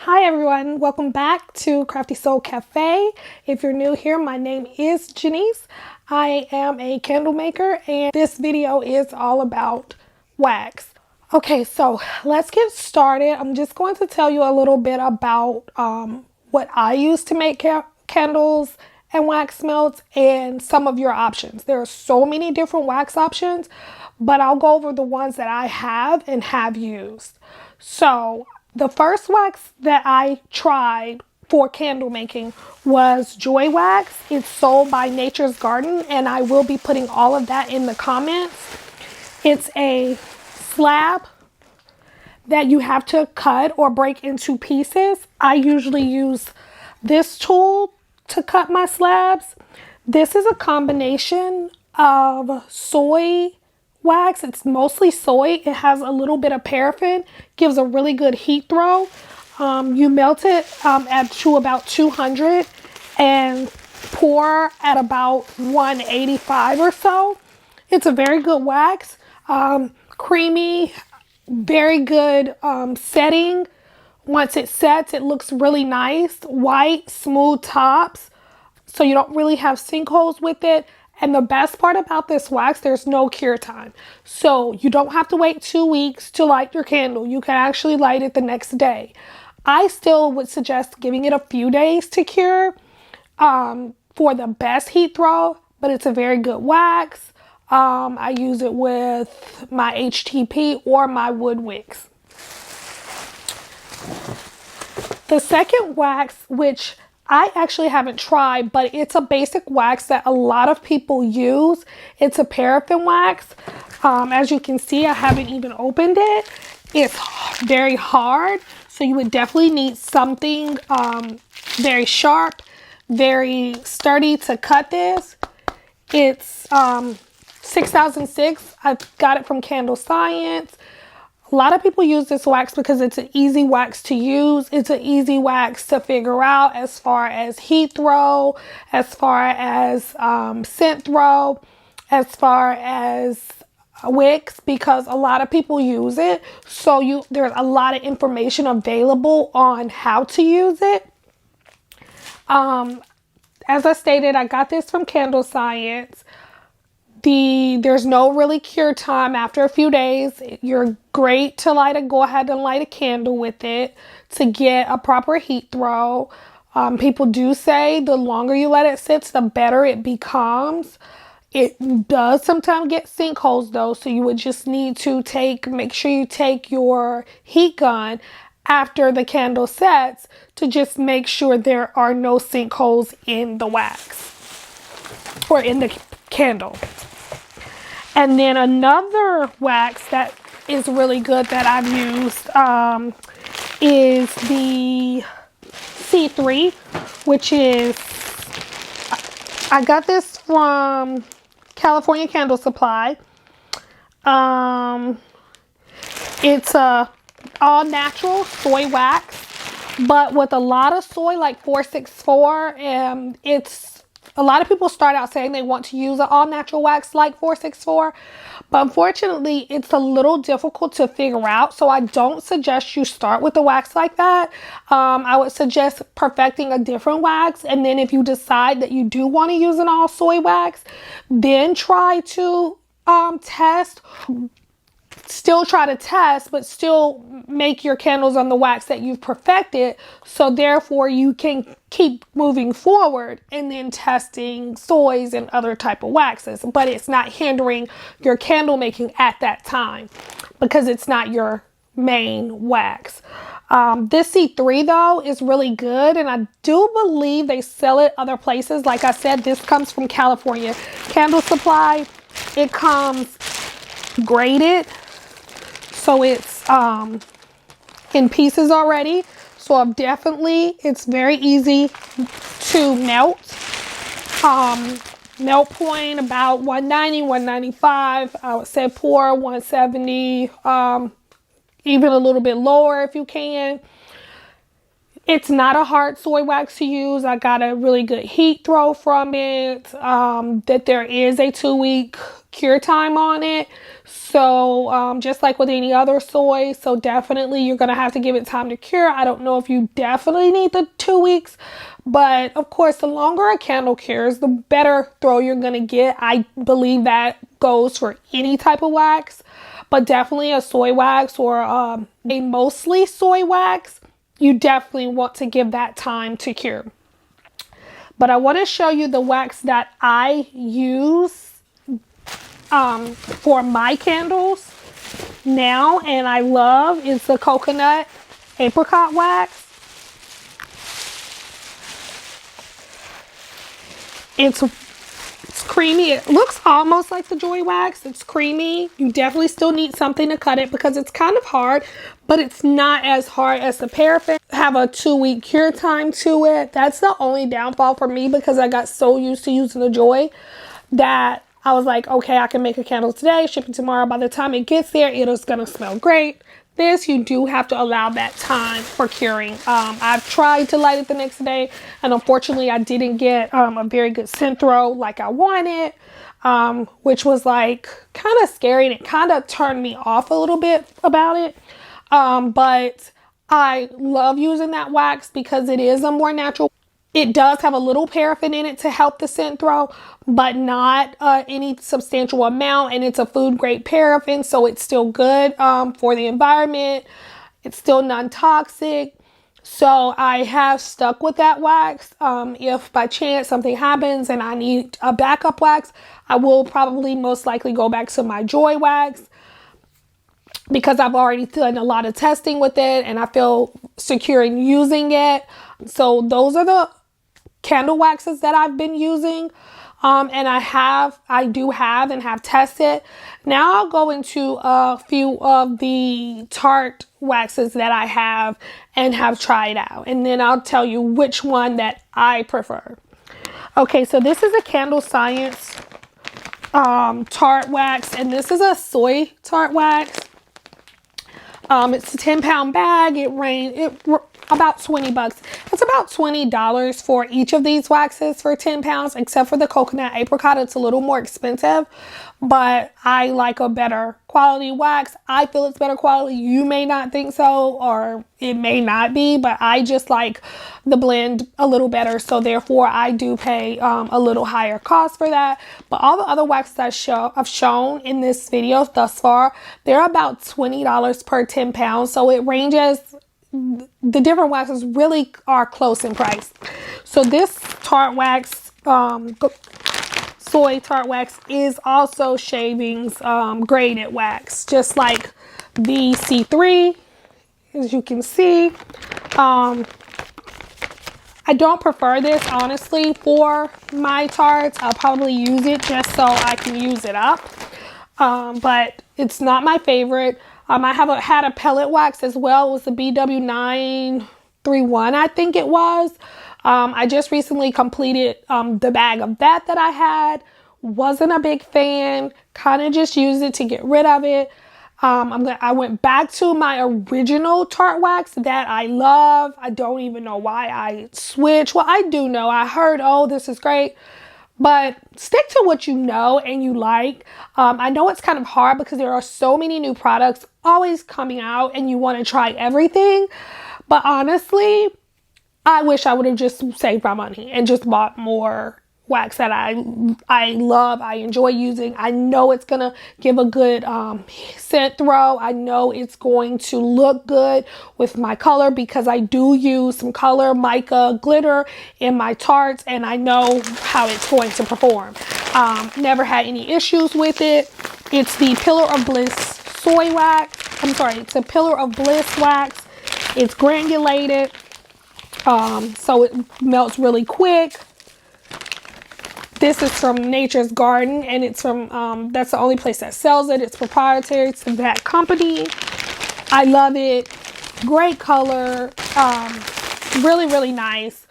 Hi everyone, welcome back to Crafty Soul Cafe. If you're new here, my name is Janice. I am a candle maker and this video is all about wax. Okay, so let's get started. I'm just going to tell you a little bit about what I use to make candles and wax melts and some of your options. There are so many different wax options, but I'll go over the ones that I have and have used. So the first wax that I tried for candle making was Joy Wax. It's sold by Nature's Garden, and I will be putting all of that in the comments. It's a slab that you have to cut or break into pieces. I usually use this tool to cut my slabs. This is a combination of soy wax. It's mostly soy. It has a little bit of paraffin, gives a really good heat throw. You melt it to about 200 and pour at about 185 or so. It's a very good wax, creamy, very good setting. Once it sets, it looks really nice, white, smooth tops, so you don't really have sinkholes with it. And the best part about this wax, there's no cure time. So you don't have to wait 2 weeks to light your candle. You can actually light it the next day. I still would suggest giving it a few days to cure for the best heat throw, but it's a very good wax. I use it with my HTP or my wood wicks. The second wax, which I actually haven't tried, but it's a basic wax that a lot of people use. It's a paraffin wax. As you can see, I haven't even opened it. It's very hard, so you would definitely need something very sharp, very sturdy to cut this. It's 6006. I got it from Candle Science. A lot of people use this wax because it's an easy wax to use. It's an easy wax to figure out as far as heat throw, as far as scent throw, as far as wicks, because a lot of people use it. So there's a lot of information available on how to use it. As I stated, I got this from Candle Science. There's no really cure time after a few days. You're great to go ahead and light a candle with it to get a proper heat throw. People do say the longer you let it sit, the better it becomes. It does sometimes get sinkholes though, so you would just need to make sure you take your heat gun after the candle sets to just make sure there are no sinkholes in the wax or in the candle. And then another wax that is really good that I've used is the C3, which is, I got this from California Candle Supply. It's a all natural soy wax, but with a lot of soy, like 464, a lot of people start out saying they want to use an all-natural wax like 464, but unfortunately, it's a little difficult to figure out, so I don't suggest you start with a wax like that. I would suggest perfecting a different wax, and then if you decide that you do want to use an all-soy wax, then try to test, but still make your candles on the wax that you've perfected, so therefore you can keep moving forward and then testing soys and other type of waxes, but it's not hindering your candle making at that time because it's not your main wax. This C3 though is really good, and I do believe they sell it other places. Like I said, this comes from California Candle Supply. It comes graded, so it's in pieces already. So it's very easy to melt. Melt point about 190, 195. I would say pour 170, even a little bit lower if you can. It's not a hard soy wax to use. I got a really good heat throw from it. That there is a 2-week cure time on it. So just like with any other soy, so definitely you're going to have to give it time to cure. I don't know if you definitely need the 2 weeks, but of course, the longer a candle cures, the better throw you're going to get. I believe that goes for any type of wax, but definitely a soy wax or a mostly soy wax, you definitely want to give that time to cure. But I want to show you the wax that I use for my candles now, and I love is the coconut apricot wax. It's creamy. It looks almost like the Joy wax. It's creamy. You definitely still need something to cut it because it's kind of hard, but it's not as hard as the paraffin. Have a 2-week cure time to it. That's the only downfall for me because I got so used to using the Joy that I was like, okay, I can make a candle today, ship it tomorrow. By the time it gets there, it is going to smell great. This, you do have to allow that time for curing. I've tried to light it the next day, and unfortunately, I didn't get a very good scent throw like I wanted, which was like kind of scary, and it kind of turned me off a little bit about it. But I love using that wax because it is a more natural. It does have a little paraffin in it to help the scent throw, but not any substantial amount. And it's a food grade paraffin, so it's still good for the environment. It's still non-toxic. So I have stuck with that wax. If by chance something happens and I need a backup wax, I will probably most likely go back to my Joy wax because I've already done a lot of testing with it and I feel secure in using it. So those are the candle waxes that I've been using, and I do have tested. Now I'll go into a few of the Tarte waxes that I have and have tried out, and then I'll tell you which one that I prefer. Okay, so this is a Candle Science Tarte wax, and this is a soy Tarte wax. It's a 10-pound bag. It about 20 bucks. It's about $20 for each of these waxes for 10 pounds, except for the coconut apricot. It's a little more expensive, but I like a better quality wax. I feel it's better quality. You may not think so, or it may not be, but I just like the blend a little better. So therefore I do pay a little higher cost for that. But all the other waxes I've shown in this video thus far, they're about $20 per 10 pounds. So it ranges. The different waxes really are close in price. So this Tarte wax, soy Tarte wax, is also shavings graded wax, just like the C3, as you can see. I don't prefer this, honestly, for my tarts. I'll probably use it just so I can use it up, but it's not my favorite. I had a pellet wax as well. It was the BW931, I think it was. I just recently completed the bag of that I had. Wasn't a big fan. Kind of just used it to get rid of it. I went back to my original Tarte wax that I love. I don't even know why I switched. Well, I do know. I heard, oh, this is great. But stick to what you know and you like. I know it's kind of hard because there are so many new products always coming out and you want to try everything. But honestly, I wish I would have just saved my money and just bought more wax that I love, I enjoy using. I know it's gonna give a good scent throw. I know it's going to look good with my color because I do use some color mica glitter in my tarts, and I know how it's going to perform. Never had any issues with it. It's the Pillar of Bliss soy wax. I'm sorry, it's a Pillar of Bliss wax. It's granulated, so it melts really quick. This is from Nature's Garden, and it's from, that's the only place that sells it. It's proprietary to that company. I love it. Great color. Really, really nice.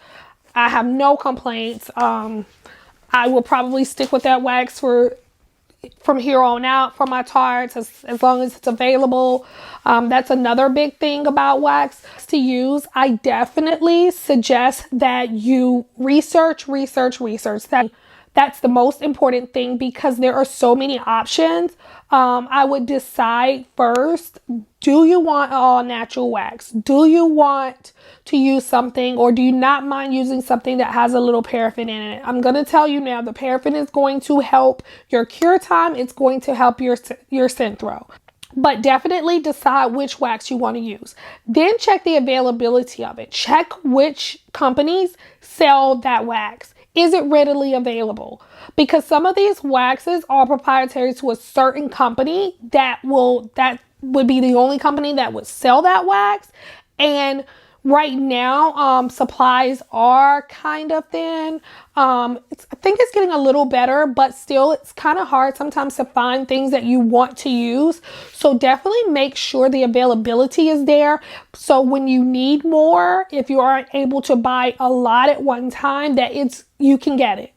I have no complaints. I will probably stick with that wax from here on out for my tarts as long as it's available. That's another big thing about wax to use. I definitely suggest that you research that That's the most important thing because there are so many options. I would decide first, do you want all natural wax? Do you want to use something, or do you not mind using something that has a little paraffin in it? I'm going to tell you now, the paraffin is going to help your cure time. It's going to help your scent throw. But definitely decide which wax you want to use. Then check the availability of it. Check which companies sell that wax. Is it readily available? Because some of these waxes are proprietary to a certain company that would be the only company that would sell that wax. And right now, supplies are kind of thin. I think it's getting a little better, but still it's kind of hard sometimes to find things that you want to use. So definitely make sure the availability is there. So when you need more, if you aren't able to buy a lot at one time, that you can get it.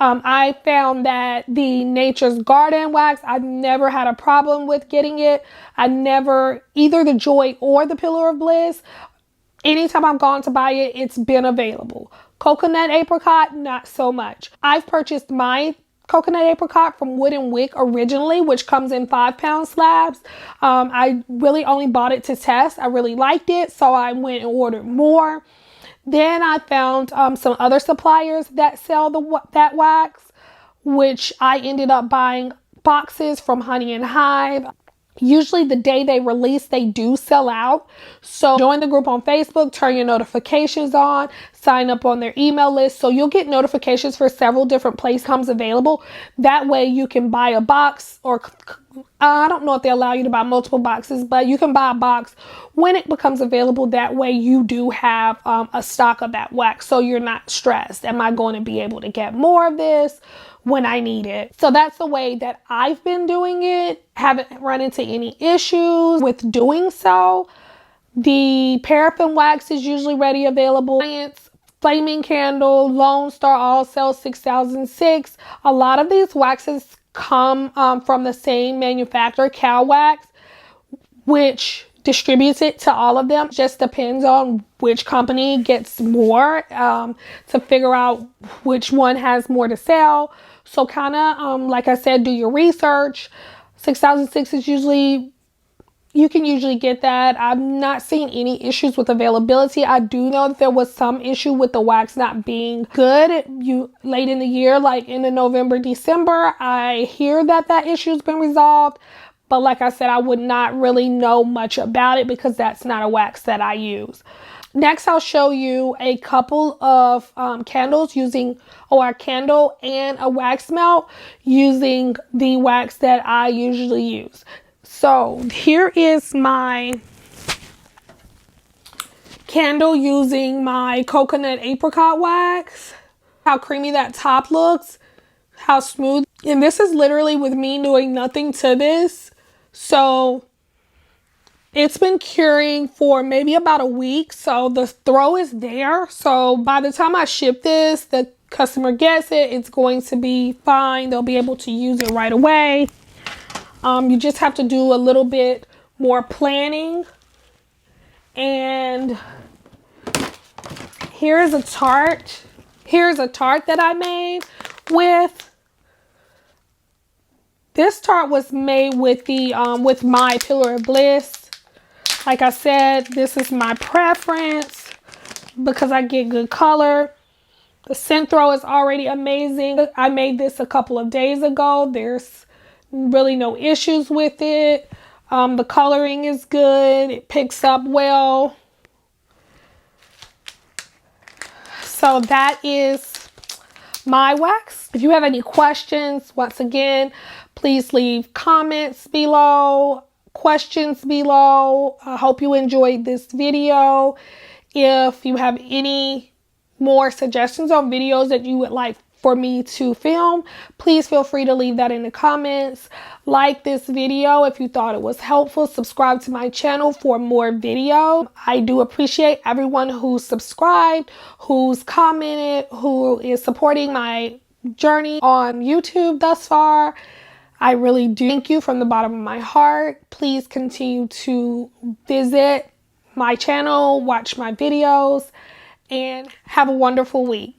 I found that the Nature's Garden wax, I've never had a problem with getting it. Either the Joy or the Pillar of Bliss, anytime I've gone to buy it, it's been available. Coconut apricot, not so much. I've purchased my coconut apricot from Wood and Wick originally, which comes in 5-pound slabs. I really only bought it to test. I really liked it, so I went and ordered more. Then I found some other suppliers that sell that wax, which I ended up buying boxes from Honey and Hive. Usually the day they release, they do sell out. So join the group on Facebook, turn your notifications on, sign up on their email list. So you'll get notifications for several different places comes available. That way you can buy a box, or I don't know if they allow you to buy multiple boxes, but you can buy a box when it becomes available. That way you do have a stock of that wax. So you're not stressed. Am I going to be able to get more of this when I need it? So that's the way that I've been doing it. Haven't run into any issues with doing so. The paraffin wax is usually ready available. Flaming Candle, Lone Star, All Sell 6006. A lot of these waxes come from the same manufacturer, Cow Wax, which distributes it to all of them. Just depends on which company gets more to figure out which one has more to sell. So kind of, like I said, do your research. 6006 is you can usually get that. I've not seen any issues with availability. I do know that there was some issue with the wax not being good late in the year, like in the November, December. I hear that issue's been resolved. But like I said, I would not really know much about it because that's not a wax that I use. Next, I'll show you a couple of candles a candle and a wax melt using the wax that I usually use. So here is my candle using my coconut apricot wax. How creamy that top looks, how smooth. And this is literally with me doing nothing to this. So it's been curing for maybe about a week. So the throw is there. So by the time I ship this, the customer gets it, it's going to be fine. They'll be able to use it right away. You just have to do a little bit more planning. And here's a tart. Here's a tart that I made with. This tart was made with with my Pillar of Bliss. Like I said, this is my preference because I get good color. The scent throw is already amazing. I made this a couple of days ago. There's really no issues with it. The coloring is good. It picks up well. So that is my wax. If you have any questions, once again, please leave comments below, questions below. I hope you enjoyed this video. If you have any more suggestions on videos that you would like for me to film, please feel free to leave that in the comments. Like this video if you thought it was helpful. Subscribe to my channel for more video. I do appreciate everyone who's subscribed, who's commented, who is supporting my journey on YouTube thus far. I really do thank you from the bottom of my heart. Please continue to visit my channel, watch my videos, and have a wonderful week.